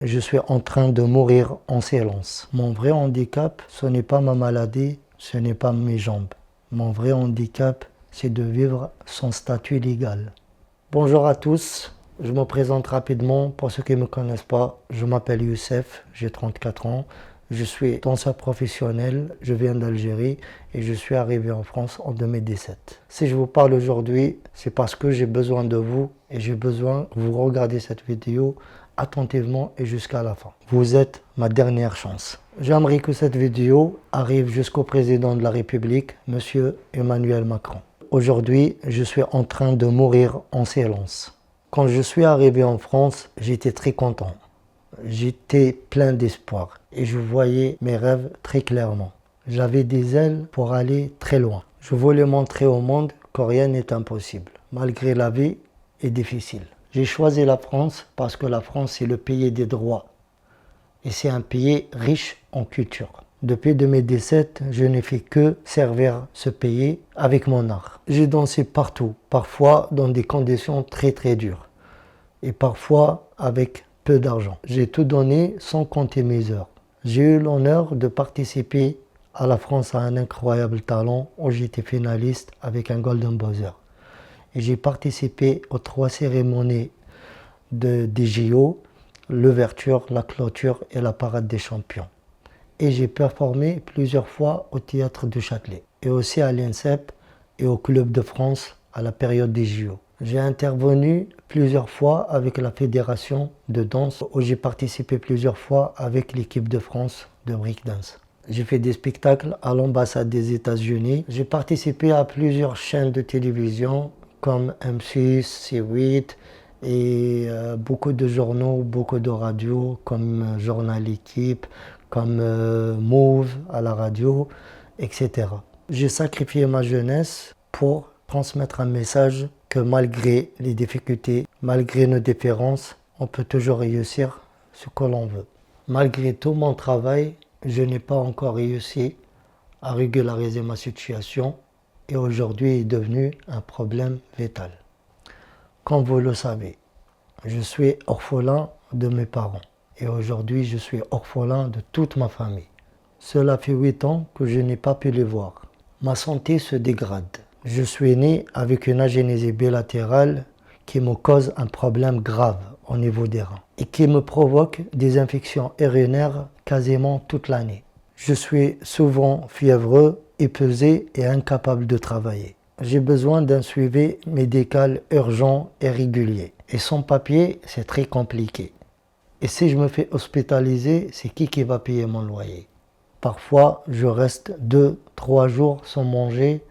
Je suis en train de mourir en silence. Mon vrai handicap, ce n'est pas ma maladie, ce n'est pas mes jambes. Mon vrai handicap, c'est de vivre sans statut légal. Bonjour à tous, je me présente rapidement. Pour ceux qui ne me connaissent pas, je m'appelle Youssef, j'ai 34 ans. Je suis danseur professionnel, je viens d'Algérie et je suis arrivé en France en 2017. Si je vous parle aujourd'hui, c'est parce que j'ai besoin de vous et j'ai besoin que vous regardiez cette vidéo attentivement et jusqu'à la fin. Vous êtes ma dernière chance. J'aimerais que cette vidéo arrive jusqu'au président de la République, Monsieur Emmanuel Macron. Aujourd'hui, je suis en train de mourir en silence. Quand je suis arrivé en France, j'étais très content. J'étais plein d'espoir et je voyais mes rêves très clairement. J'avais des ailes pour aller très loin. Je voulais montrer au monde que rien n'est impossible, malgré la vie est difficile. J'ai choisi la France parce que la France c'est le pays des droits et c'est un pays riche en culture. Depuis 2017, je n'ai fait que servir ce pays avec mon art. J'ai dansé partout, parfois dans des conditions très dures et parfois avec peu d'argent. J'ai tout donné sans compter mes heures. J'ai eu l'honneur de participer à la France a un incroyable talent où j'étais finaliste avec un Golden Buzzer. Et j'ai participé aux 3 cérémonies des JO, l'ouverture, la clôture et la parade des champions. Et j'ai performé plusieurs fois au théâtre du Châtelet et aussi à l'INSEP et au Club de France à la période des JO. J'ai intervenu plusieurs fois avec la fédération de danse où j'ai participé plusieurs fois avec l'équipe de France de breakdance. J'ai fait des spectacles à l'ambassade des États-Unis. J'ai participé à plusieurs chaînes de télévision comme M6, C8 et beaucoup de journaux, beaucoup de radios comme Journal Équipe, comme Move à la radio, etc. J'ai sacrifié ma jeunesse pour transmettre un message que malgré les difficultés, malgré nos différences, on peut toujours réussir ce que l'on veut. Malgré tout mon travail, je n'ai pas encore réussi à régulariser ma situation et aujourd'hui est devenu un problème vital. Comme vous le savez, je suis orphelin de mes parents et aujourd'hui je suis orphelin de toute ma famille. Cela fait 8 ans que je n'ai pas pu les voir. Ma santé se dégrade. Je suis né avec une agénésie bilatérale qui me cause un problème grave au niveau des reins et qui me provoque des infections urinaires quasiment toute l'année. Je suis souvent fiévreux, épuisé et incapable de travailler. J'ai besoin d'un suivi médical urgent et régulier. Et sans papier, c'est très compliqué. Et si je me fais hospitaliser, c'est qui va payer mon loyer? Parfois, je reste 2-3 jours sans manger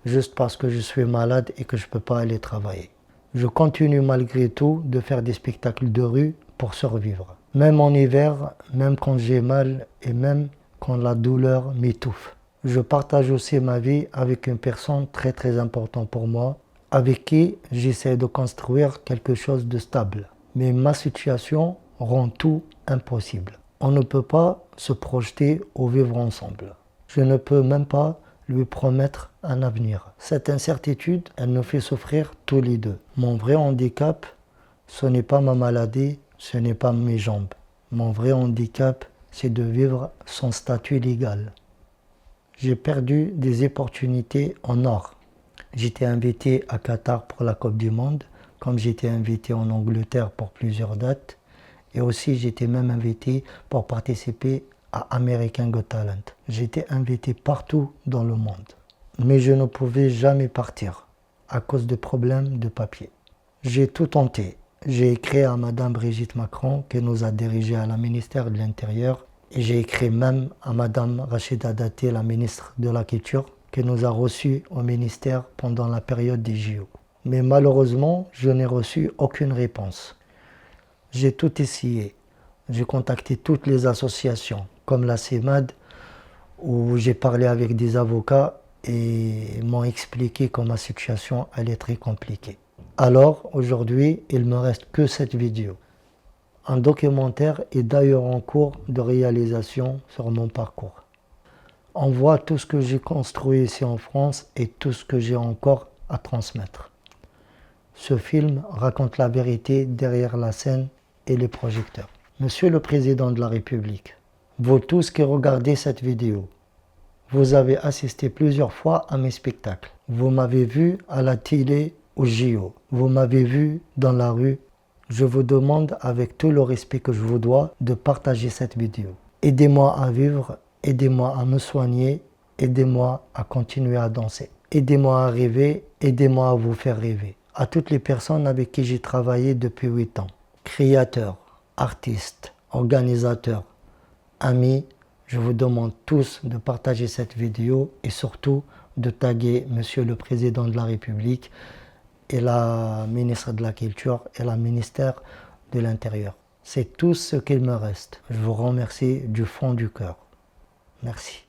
juste parce que je suis malade et que je ne peux pas aller travailler. Je continue malgré tout de faire des spectacles de rue pour survivre. Même en hiver, même quand j'ai mal et même quand la douleur m'étouffe. Je partage aussi ma vie avec une personne très importante pour moi, avec qui j'essaie de construire quelque chose de stable. Mais ma situation rend tout impossible. On ne peut pas se projeter ou vivre ensemble. Je ne peux même pas lui promettre un avenir. Cette incertitude, elle nous fait souffrir tous les deux. Mon vrai handicap, ce n'est pas ma maladie, ce n'est pas mes jambes. Mon vrai handicap, c'est de vivre sans statut légal. J'ai perdu des opportunités en or. J'étais invité à Qatar pour la Coupe du Monde, comme j'étais invité en Angleterre pour plusieurs dates. Et aussi, j'étais même invité pour participer à American Got Talent. J'étais invité partout dans le monde. Mais je ne pouvais jamais partir à cause de problèmes de papier. J'ai tout tenté. J'ai écrit à Madame Brigitte Macron, qui nous a dirigés à la ministère de l'Intérieur. Et j'ai écrit même à Madame Rachida Dati, la ministre de la Culture, qui nous a reçus au ministère pendant la période des JO. Mais malheureusement, je n'ai reçu aucune réponse. J'ai tout essayé. J'ai contacté toutes les associations, comme la CEMAD, où j'ai parlé avec des avocats et m'ont expliqué que ma situation allait très compliquée. Alors, aujourd'hui, il ne me reste que cette vidéo. Un documentaire est d'ailleurs en cours de réalisation sur mon parcours. On voit tout ce que j'ai construit ici en France et tout ce que j'ai encore à transmettre. Ce film raconte la vérité derrière la scène et les projecteurs. Monsieur le Président de la République, vous tous qui regardez cette vidéo, vous avez assisté plusieurs fois à mes spectacles. Vous m'avez vu à la télé, au JO. Vous m'avez vu dans la rue. Je vous demande, avec tout le respect que je vous dois, de partager cette vidéo. Aidez-moi à vivre, aidez-moi à me soigner, aidez-moi à continuer à danser. Aidez-moi à rêver, aidez-moi à vous faire rêver. À toutes les personnes avec qui j'ai travaillé depuis 8 ans. Créateurs, artistes, organisateurs, amis, je vous demande tous de partager cette vidéo et surtout de taguer Monsieur le Président de la République et la ministre de la Culture et la ministère de l'Intérieur. C'est tout ce qu'il me reste. Je vous remercie du fond du cœur. Merci.